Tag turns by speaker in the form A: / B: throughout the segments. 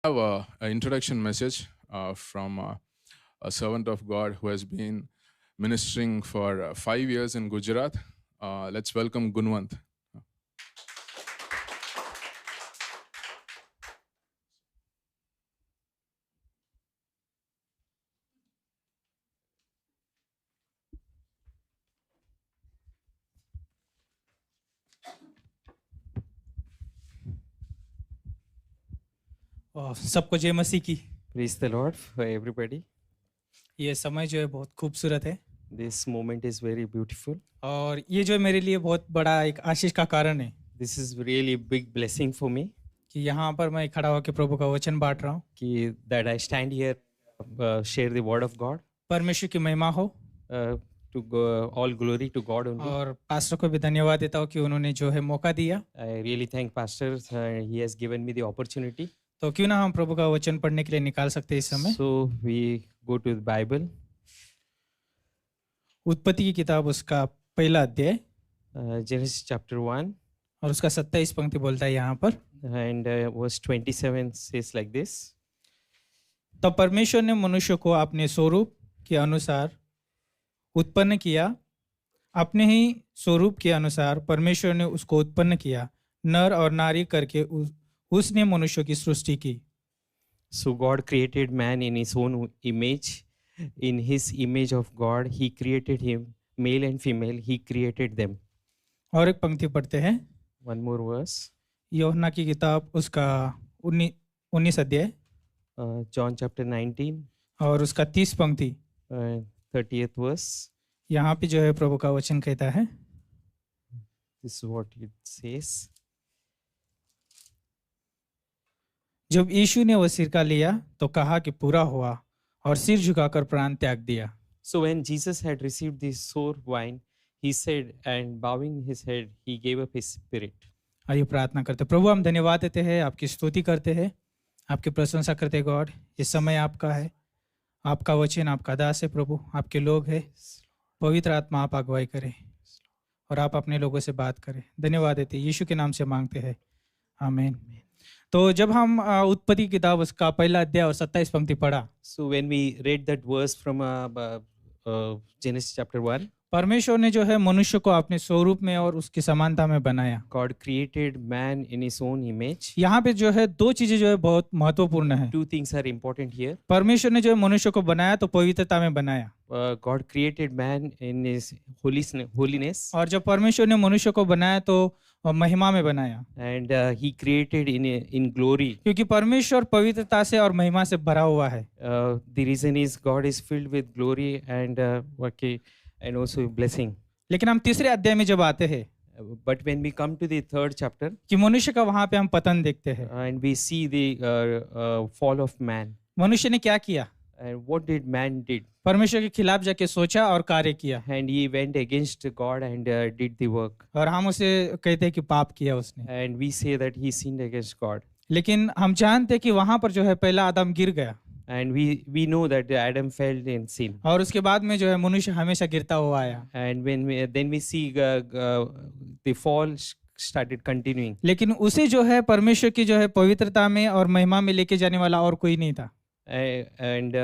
A: Have an introduction message from a servant of God who has been ministering for 5 years in Gujarat. Let's welcome Gunwant.
B: सबको जय मसीह की।
C: Praise the Lord for everybody.
B: ये समय जो है बहुत खूबसूरत है
C: This moment is very beautiful.
B: और ये जो है मेरे लिए बहुत बड़ा एक आशीष का कारण है
C: This is really big blessing for me
B: कि यहाँ पर मैं खड़ा होकर प्रभु का वचन बांट रहा हूँ।
C: कि that I stand here, share the word of God.
B: परमेश्वर की महिमा हो
C: To go, all glory to God only.
B: और पास्टर को भी धन्यवाद देता हूँ कि उन्होंने जो है मौका दिया।
C: I really thank Pastor. He has given me the opportunity.
B: तो क्यों ना हम प्रभु का वचन पढ़ने के लिए निकाल सकते हैं इस समय।
C: So we go to the Bible.
B: उत्पत्ति की किताब उसका पहला अध्याय
C: Genesis chapter 1
B: और उसका 27 पंक्ति बोलता है यहाँ पर,
C: and verse 27 says like this.
B: तब परमेश्वर ने मनुष्य को अपने स्वरूप के अनुसार उत्पन्न किया, अपने ही स्वरूप के अनुसार परमेश्वर ने उसको उत्पन्न किया, नर और नारी करके उसने मनुष्य की सृष्टि की।
C: So God created man in his own image. In his image of God, he created him, male and female, he created them.
B: और एक पंक्ति पढ़ते हैं,
C: One more verse.
B: यूहन्ना की किताब उसका 19 अध्याय
C: John chapter 19,
B: और उसका 30 पंक्ति।
C: 30th verse.
B: यहाँ पे जो है प्रभु का वचन कहता है,
C: This is what it says.
B: जब यीशु ने वह सिरका लिया तो कहा कि पूरा हुआ, और सिर झुकाकर प्राण त्याग दिया।
C: So when Jesus had received the sour wine, he said, and bowing his head, he gave up his spirit.
B: आइए प्रार्थना करते हैं। प्रभु हम धन्यवाद देते हैं, आपकी स्तुति करते हैं, आपकी प्रशंसा करते हैं। गॉड ये समय आपका है, आपका वचन आपका दास है प्रभु, आपके लोग हैं। पवित्र आत्मा आप अगुवाई करें और आप अपने लोगों से बात करें। धन्यवाद देते हैं, यीशु के नाम से मांगते हैं, आमीन। तो जब हम उत्पत्ति की किताब उसका पहला अध्याय और 27 पंक्ति पढ़ा,
C: So when we read that verse from Genesis chapter 1,
B: परमेश्वर ने जो है मनुष्य को अपने स्वरूप में और उसकी समानता में बनाया।
C: God created man in his own image.
B: यहाँ पे जो है दो चीजें जो है बहुत महत्वपूर्ण है।
C: Two things are important here.
B: परमेश्वर ने जो है मनुष्य को बनाया तो पवित्रता में बनाया,
C: God created man in his holiness.
B: और जब परमेश्वर ने मनुष्य को बनाया तो महिमा में बनाया,
C: And he created in glory.
B: क्योंकि परमेश्वर पवित्रता से और महिमा से भरा हुआ है।
C: The reason is God is filled with glory and and also blessing.
B: लेकिन हम तीसरे अध्याय में जब आते हैं
C: But when we come to the third chapter,
B: कि मनुष्य का वहां पे हम पतन देखते हैं।
C: and we see the fall of man.
B: मनुष्य ने क्या किया?
C: And what did man did?
B: परमेश्वर के खिलाफ जाके सोचा और कार्य किया,
C: And he went against God and did the work.
B: और हम उसे कहते हैं कि पाप किया उसने।
C: And we say that he sinned against God.
B: लेकिन हम जानते हैं कि वहां पर जो है पहला आदम गिर गया,
C: And we know that Adam fell in sin.
B: और उसके बाद में जो है मनुष्य हमेशा गिरता हुआ आया।
C: And then we see the fall started continuing.
B: लेकिन उसे जो है परमेश्वर की जो है पवित्रता में और महिमा में लेके जाने वाला और कोई नहीं था।
C: And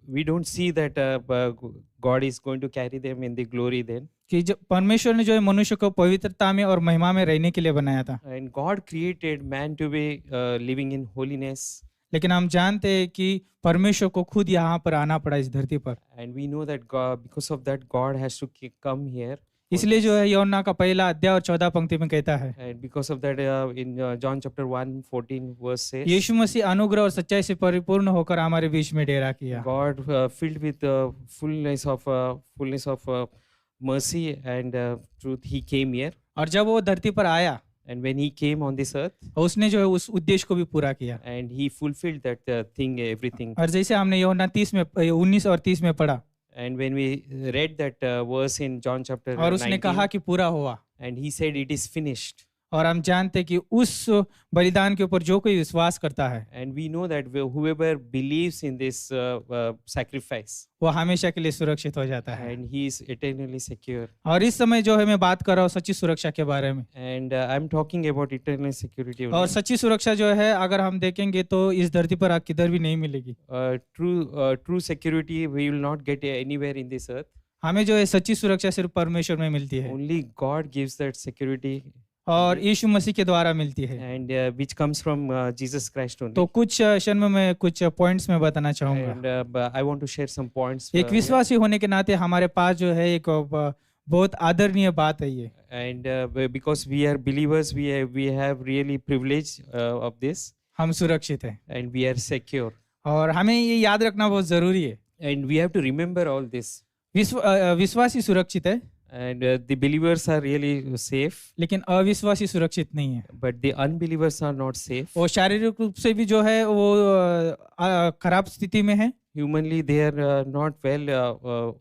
C: we don't see that God is going to carry them in the glory then.
B: कि जब परमेश्वर ने जो है मनुष्य को पवित्रता में और महिमा में रहने के लिए बनाया था,
C: And God created man to be living in holiness.
B: लेकिन हम जानते हैं कि परमेश्वर को खुद यहाँ पर आना पड़ा इस धरती पर।
C: And we know that God, because of that, God has to come here.
B: इसलिए जो है यूहन्ना का पहला अध्याय और 14 पंक्ति में कहता है,
C: And because of that, in John chapter 1:14 verse says,
B: यीशु मसीह अनुग्रह और सच्चाई से परिपूर्ण होकर हमारे बीच में डेरा किया।
C: God filled with fullness of mercy and truth, he came here.
B: और जब वो धरती पर आया,
C: And when he came on this earth,
B: उसने जो है उस उद्देश्य को भी पूरा किया।
C: and he fulfilled that thing, everything.
B: और जैसे हमने यूहन्ना 30 में 19 और 30 में पढ़ा,
C: And when we read that verse in John chapter
B: और उसने
C: 19,
B: कहा कि पूरा हुआ,
C: and he said it is finished.
B: और हम जानते हैं कि उस बलिदान के ऊपर जो कोई विश्वास करता है
C: And we know that whoever believes in this sacrifice,
B: वो हमेशा के लिए सुरक्षित हो जाता है।
C: and he is eternally secure.
B: और इस समय जो है मैं बात कर रहा हूँ सच्ची सुरक्षा के बारे में।
C: And I'm talking about eternal security
B: और
C: only.
B: सच्ची सुरक्षा जो है अगर हम देखेंगे तो इस धरती पर आप किधर भी नहीं मिलेगी।
C: True security we will not get anywhere in this earth.
B: हमें जो है सच्ची सुरक्षा सिर्फ परमेश्वर में मिलती है
C: Only God gives that security,
B: और यीशु मसीह के द्वारा मिलती है।
C: and which comes from Jesus Christ only.
B: तो कुछ क्षण में मैं कुछ पॉइंट्स में बताना चाहूंगा।
C: And but I want to share some points.
B: एक विश्वासी होने के नाते हमारे पास जो है एक बहुत आदरणीय बात है ये।
C: And because we are believers, we have really privilege of this,
B: हम सुरक्षित हैं
C: and we are secure.
B: और हमें ये याद रखना बहुत जरूरी है।
C: And we have to remember all this.
B: विश्वासी सुरक्षित है
C: And the believers are really safe,
B: लेकिन अविश्वासी सुरक्षित नहीं है।
C: but the unbelievers are not safe.
B: वो शारीरिक रूप से भी जो है वो खराब स्थिति में है
C: Humanly, they are not well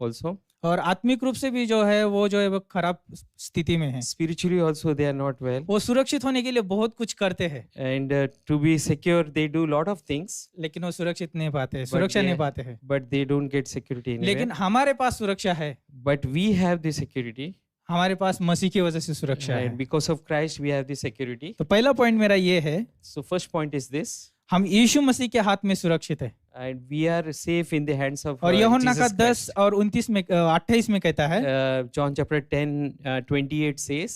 C: also.
B: और आत्मिक रूप से भी जो है वो खराब स्थिति में है।
C: Spiritually also, they are not well.
B: वो सुरक्षित होने के लिए बहुत कुछ करते हैं
C: And to be secure, they do lot of things,
B: लेकिन वो सुरक्षित नहीं पाते हैं, सुरक्षा
C: they-
B: नहीं पाते हैं।
C: but they don't get security anywhere.
B: लेकिन हमारे पास सुरक्षा है,
C: But we have the security,
B: हमारे पास मसीह की वजह से सुरक्षा है।
C: and because of Christ, we have the security.
B: तो पहला पॉइंट मेरा ये है,
C: So first point is this,
B: हम यीशु मसीह के हाथ में सुरक्षित है।
C: and we are safe in the hands of
B: और यूहन्ना का
C: Jesus
B: 10
C: Christ.
B: और 29 में 28 में कहता है
C: John chapter 10, 28 says,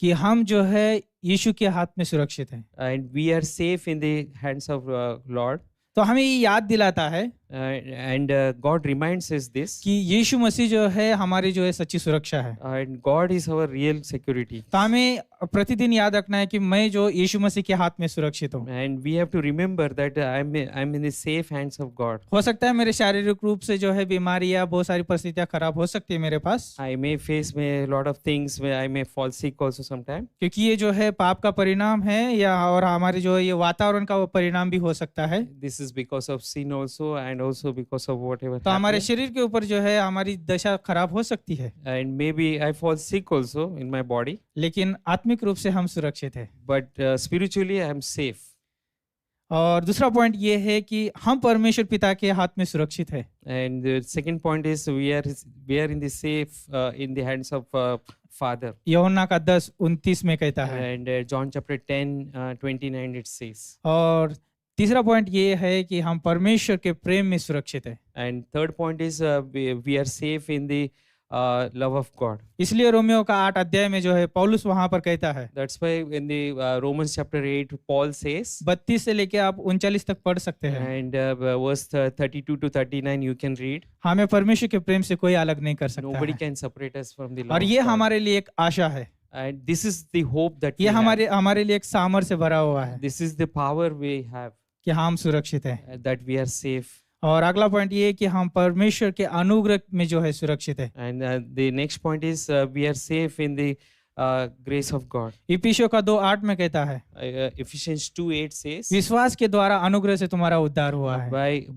B: कि हम जो है यीशु के हाथ में सुरक्षित हैं।
C: and we are safe in the hands of Lord.
B: तो हमें ये याद दिलाता है
C: And God reminds us this,
B: कि यीशु मसीह जो है हमारी जो है सच्ची सुरक्षा है।
C: and God is our real security.
B: तो हमें प्रतिदिन याद रखना है कि मैं जो यीशु मसीह के हाथ में सुरक्षित हूँ।
C: And we have to remember that I'm in the safe hands of God.
B: हो सकता है मेरे शारीरिक रूप से जो है बीमारी या बहुत सारी परिस्थितियां खराब हो सकती है मेरे पास,
C: I may face a lot of things where I may fall sick also sometime.
B: क्योंकि ये जो है पाप का परिणाम है या और हमारे जो है ये वातावरण का वो परिणाम भी हो सकता है।
C: This is because of sin also, and also because of whatever
B: तो हमारे
C: happened.
B: शरीर के ऊपर जो है हमारी दशा खराब हो सकती है,
C: And maybe I fall sick also in my body,
B: लेकिन आत्मिक रूप से हम सुरक्षित हैं।
C: but spiritually I am safe.
B: और दूसरा पॉइंट ये है कि हम परमेश्वर पिता के हाथ में सुरक्षित है।
C: And the second point is we are in the safe in the hands of Father.
B: यूहन्ना का 10:29 में कहता है।
C: And John chapter 10, 29 it says.
B: और तीसरा पॉइंट ये है कि हम परमेश्वर के प्रेम में सुरक्षित है।
C: And third point is we are safe in the love of God.
B: इसलिए रोमियो का 8 अध्याय में जो है पौलुस वहां पर कहता है,
C: That's why in the Romans chapter 8, Paul says,
B: 32 से लेके आप 39 तक पढ़ सकते हैं,
C: and verse 32 to 39 you can read.
B: हमें परमेश्वर के प्रेम से कोई अलग नहीं कर सकता
C: Nobody
B: है।
C: can separate us from the love
B: और
C: of
B: ये
C: God.
B: हमारे लिए एक आशा है,
C: And this is the hope that we
B: ये
C: have.
B: हमारे लिए एक सामर्थ्य से भरा हुआ है
C: This is the power we have,
B: कि हम सुरक्षित हैं।
C: that we are safe.
B: और अगला पॉइंट ये है कि हम परमेश्वर के अनुग्रह में जो है सुरक्षित है।
C: And the next point is we are safe in the grace of God.
B: इफिसियों का 2:8 में कहता है,
C: Ephesians 2:8 says,
B: विश्वास के द्वारा अनुग्रह से तुम्हारा उद्धार हुआ है।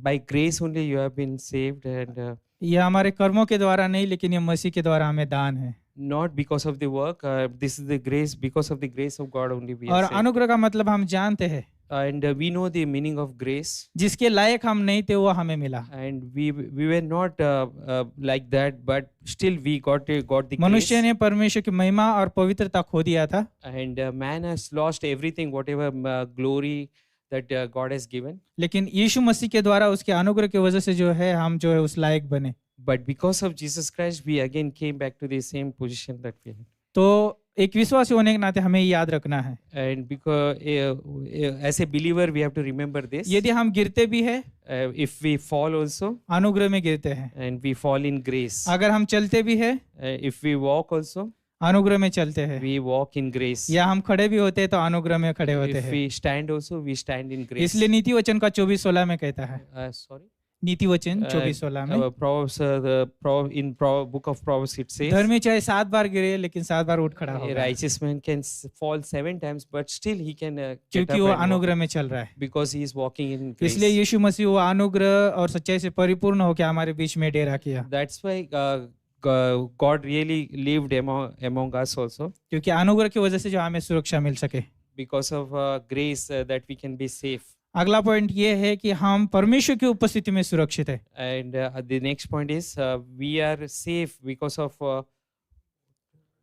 C: by grace only you have been saved, and
B: ये हमारे कर्मों के द्वारा नहीं, लेकिन ये मसीह के द्वारा हमें दान है।
C: not because of the work. This is the grace, because of the grace of God only we
B: और
C: are saved.
B: अनुग्रह का मतलब हम जानते हैं,
C: And we know the meaning of grace,
B: जिसके लायक हम नहीं थे वो हमें मिला।
C: and we were not like that, but still we got the grace.
B: मनुष्य ने परमेश्वर की महिमा और पवित्रता खो दिया था,
C: And man has lost everything, whatever glory that God has given.
B: लेकिन यीशु मसीह के द्वारा उसके अनुग्रह की वजह से जो है हम जो है उस लायक बने।
C: But because of Jesus Christ, we again came back to the same position that we had.
B: तो एक विश्वासी होने के नाते हमें ये याद रखना है,
C: And because as a believer, we have to remember this.
B: यदि हम गिरते भी है
C: If we fall also,
B: अनुग्रह में गिरते हैं,
C: and we fall in grace.
B: अगर हम चलते भी है
C: If we walk also,
B: अनुग्रह में चलते हैं,
C: we walk in grace.
B: या हम खड़े भी होते हैं तो अनुग्रह में खड़े होते
C: If
B: हैं।
C: we stand also, we stand in grace.
B: इसलिए नीति वचन का 24:16 में कहता है,
C: Sorry.
B: नीति वचन 24:16 में,
C: Proverbs, in book of Proverbs it says,
B: धर्मी चाहे 7 बार गिरे लेकिन 7 बार उठ खड़ा
C: a
B: होगा,
C: righteous man can fall 7 times, but still he can get up
B: क्योंकि वो
C: and walk,
B: अनुग्रह में चल रहा है।
C: because he is walking in grace.
B: इसलिए यीशु मसीह वो अनुग्रह और सच्चाई से परिपूर्ण होकर हमारे बीच में डेरा किया।
C: That's why God really lived among us also
B: क्योंकि अनुग्रह की वजह से जो हमें सुरक्षा मिल सके।
C: because of grace that we can be safe.
B: अगला पॉइंट ये है कि हम परमेश्वर की उपस्थिति में सुरक्षित है।
C: And the next point is we are safe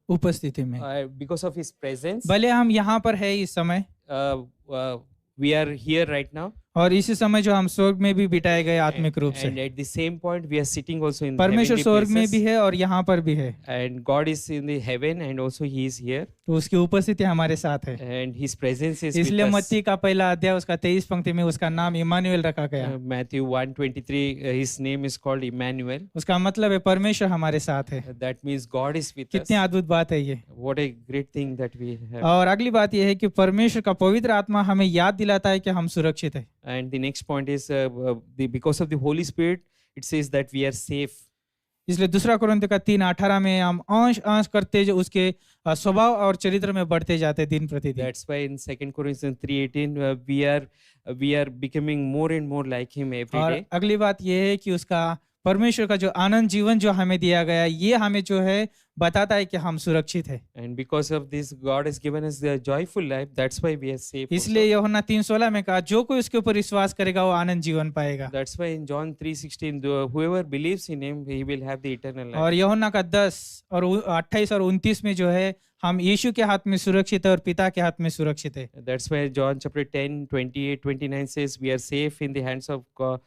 B: उपस्थिति में
C: because of His presence.
B: भले हम यहाँ पर है इस समय
C: We are here right now.
B: और इसी समय जो हम स्वर्ग में भी बिठाए गए आत्मिक रूप से,
C: And at the same point, we are sitting also in the
B: परमेश्वर
C: heavenly
B: स्वर्ग में
C: places.
B: भी है और यहाँ पर भी है,
C: And God is in the heaven and also He is here.
B: तो उसकी उपस्थिति हमारे साथ है।
C: And His presence is
B: इसलिए
C: with us.
B: मत्ती का पहला अध्याय उसका 23 पंक्ति में उसका नाम इमानुएल रखा गया।
C: Matthew 1:23, His name is called Emmanuel.
B: उसका मतलब है परमेश्वर हमारे साथ है।
C: That means God is with us.
B: कितनी अद्भुत बात है ये।
C: What a great thing that we have.
B: और अगली बात यह है कि परमेश्वर का पवित्र आत्मा हमें याद दिलाता है कि हम सुरक्षित है।
C: And the next point is because of the Holy Spirit, it says that we are safe.
B: इसलिए दूसरा कोरिन्थियों का 3:18 में हम अंश अंश करते जो उसके स्वभाव और चरित्र में बढ़ते जाते दिन प्रतिदिन।
C: That's why in 2 Corinthians 3:18 we are becoming more and more like Him every
B: और
C: day.
B: अगली बात यह है कि उसका परमेश्वर का जो आनंद जीवन जो हमें दिया गया, ये हमें जो है बताता है कि हम सुरक्षित है।
C: And because of this, God has given us the joyful life. That's why we are safe.
B: इसलिए
C: also.
B: यूहन्ना 3:16 में कहा जो कोई उसके ऊपर विश्वास करेगा वो आनंद जीवन पाएगा।
C: That's why in John 3:16, whoever believes in Him, he will have the eternal life.
B: और यूहन्ना का 10 और 28 और 29 में जो है हम यीशु के हाथ में सुरक्षित है और पिता के हाथ में सुरक्षित है।
C: That's why John chapter 10, 28, 29 says we are safe in the hands of God,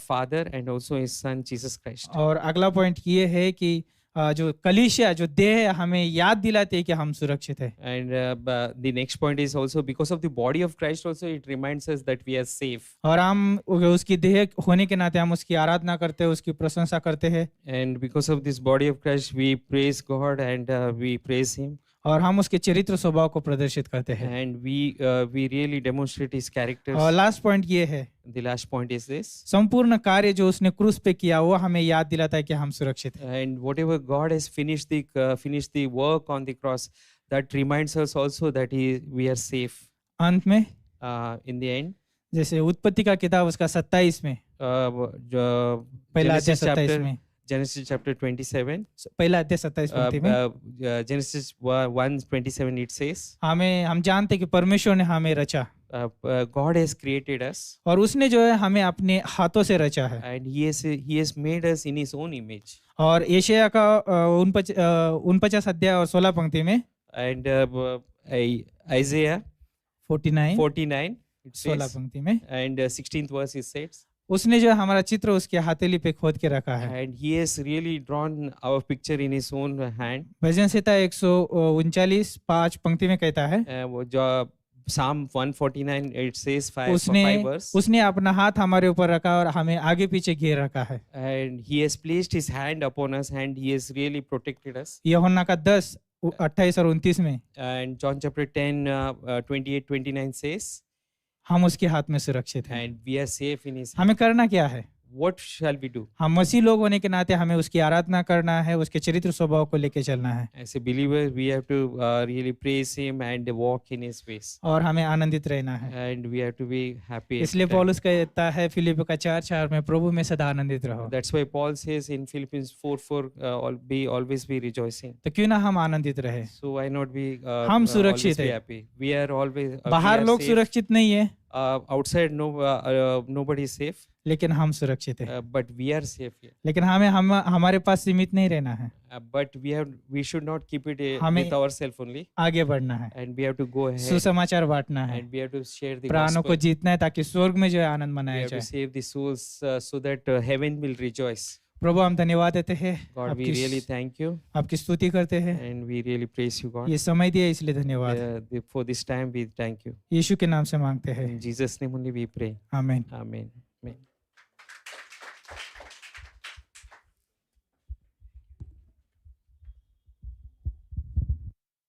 C: Father and also His Son Jesus Christ.
B: और अगला पॉइंट ये है कि जो कलीसिया जो देह है हमें याद दिलाती है कि हम सुरक्षित है।
C: And the next point is also because of the body of Christ also it reminds us that we are safe.
B: और हम उसकी देह होने के नाते हम उसकी आराधना करते हैं, उसकी प्रशंसा करते हैं।
C: And because of this body of Christ we praise God and we praise Him.
B: और हम उसके चरित्र स्वभाव को प्रदर्शित करते हैं।
C: And we really demonstrate His characters.
B: और लास्ट पॉइंट ये है,
C: The last point is this.
B: संपूर्ण कार्य जो उसने क्रूस पे किया वो हमें याद दिलाता है कि हम सुरक्षित हैं।
C: And whatever God has finished the work on the cross, that reminds us also that we are safe.
B: अंत में
C: In the end,
B: जैसे उत्पत्ति का किताब उसका 27 में पहला अध्याय 27 में
C: Genesis chapter 27.
B: पहला अध्याय 27 पंक्ति में
C: Genesis 1:27 it says,
B: हम जानते हैं कि परमेश्वर ने हमें रचा
C: God has created us
B: और उसने जो है हमें अपने हाथों से रचा है।
C: and He has made us in His own image.
B: और एशिया का 49 अध्याय और 16 पंक्ति में
C: And Isaiah
B: 49
C: it
B: 16
C: says,
B: पंक्ति में
C: and 16th verse it says,
B: उसने जो है हमारा चित्र उसके हथेली पे खोद के रखा है।
C: and He has really drawn our picture in His own hand.
B: भजन संहिता 139 5 पंक्ति में कहता है
C: वो जो Psalm 149 it says 5 verse.
B: उसने अपना हाथ हमारे ऊपर रखा और हमें आगे पीछे घेर रखा है।
C: And He has placed His hand upon us and He has really protected us.
B: यूहन्ना का 10 28 और 29 में
C: And John chapter 10 28-29 says,
B: हम उसके हाथ में सुरक्षित हैं।
C: and we are safe in His hand.
B: हमें करना क्या है?
C: What shall we do?
B: हम मसीह लोग होने के नाते हमें उसकी आराधना करना है, उसके चरित्र स्वभाव को लेके चलना है
C: As a believer, we have to really praise Him and walk in His ways.
B: और हमें आनंदित रहना है।
C: And we have to be happy.
B: इसलिए पौलुस कहता है फिलिप्पी का 4:4 में प्रभु में सदा आनंदित रहो।
C: That's why Paul says in Philippians 4:4, always be rejoicing.
B: तो क्यों ना हम आनंदित रहे?
C: So why not be
B: हम
C: always
B: सुरक्षित
C: be
B: हैं।
C: happy? We are always
B: बाहर
C: we are
B: लोग
C: safe.
B: सुरक्षित नहीं है,
C: Outside nobody is safe,
B: लेकिन हम सुरक्षित हैं।
C: but we are safe here.
B: लेकिन हमारे पास सीमित नहीं रहना है,
C: But we should not keep it
B: हमें
C: with ourselves only,
B: आगे बढ़ना है,
C: and we have to go ahead
B: सुसमाचार बांटना है,
C: and we have to share the
B: प्राणों को
C: gospel.
B: जीतना है ताकि स्वर्ग में जो है आनंद
C: We
B: मनाया
C: have to
B: जाए।
C: save the souls so that heaven will rejoice.
B: प्रभु हम धन्यवाद देते हैं,
C: God, we really thank you
B: आपकी स्तुति करते हैं।
C: and we really praise you, God.
B: ये समय दिया इसलिए धन्यवाद।
C: For this time we thank you.
B: यीशु के नाम से मांगते हैं,
C: In Jesus' name only we pray.
B: आमीन।
C: Amen.